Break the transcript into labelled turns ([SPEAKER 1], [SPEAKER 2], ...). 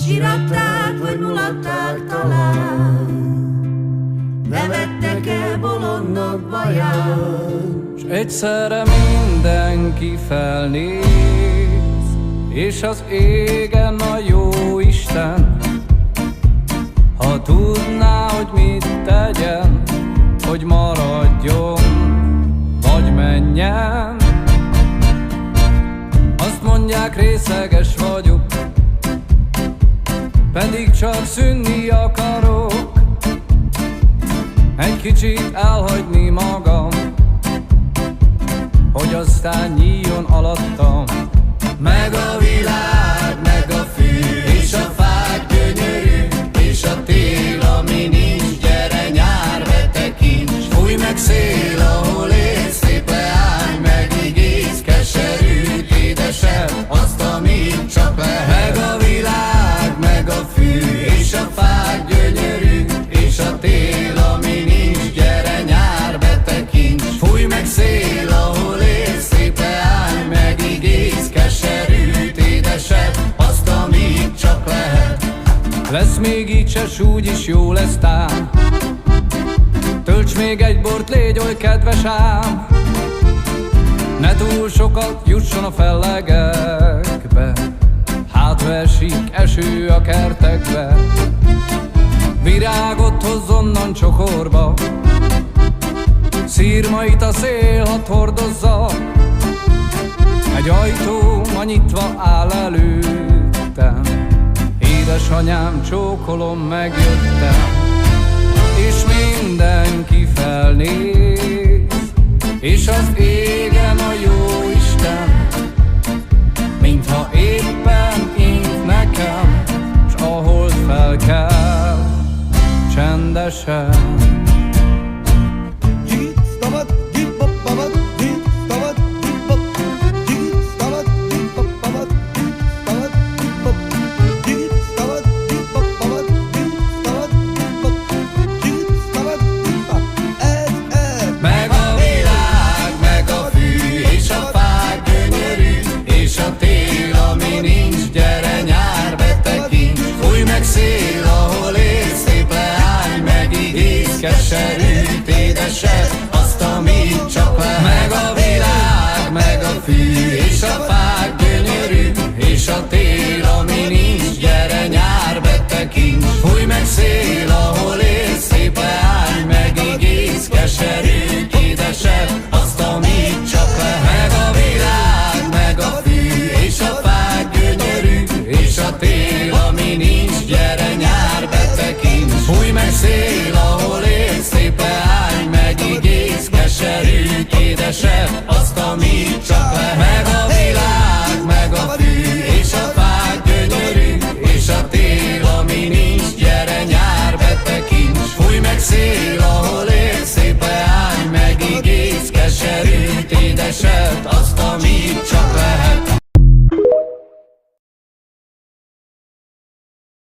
[SPEAKER 1] Síratták vagy mulatták talán, nevettek-e bolondok baján.
[SPEAKER 2] S egyszerre mindenki felnéz, és az égen a jó Isten, ha tudná, hogy mit tegyen, hogy maradjon, vagy menjen. Azt mondják, részeges vagyok, pedig csak szűnni akarok, egy kicsit elhagyni magam, hogy aztán nyíljon alattam. Meg a világ, meg a fű, és a fák gyönyörű, és a tél, ami nincs. Gyere nyár, tekints, fújj meg szél, ahol élsz, szép leány, megígész keserűt, édesebb, azt, amit csak lehet. Meg a világ, meg a fű, és a fák gyönyörű, és a tél, ami nincs. Gyere nyár, tekints, fújj meg szél, ahol élsz, szép leány, megígész keserűt, édesebb, azt, amit csak lehet. Lesz még így se, s úgy is jó lesz tám, tölts még egy bort, légy oly kedves ám, ne túl sokat jusson a fellegekbe, hátra esik eső a kertekbe. Virágot hozz onnan csokorba, szirmait a szél hadd hordozza, egy ajtó ma nyitva áll előttem. Édesanyám, csókolom, megjöttem. És mindenki felnéz, és az égen a jó Isten, mintha éppen int nekem, s a hold felkel csendesen.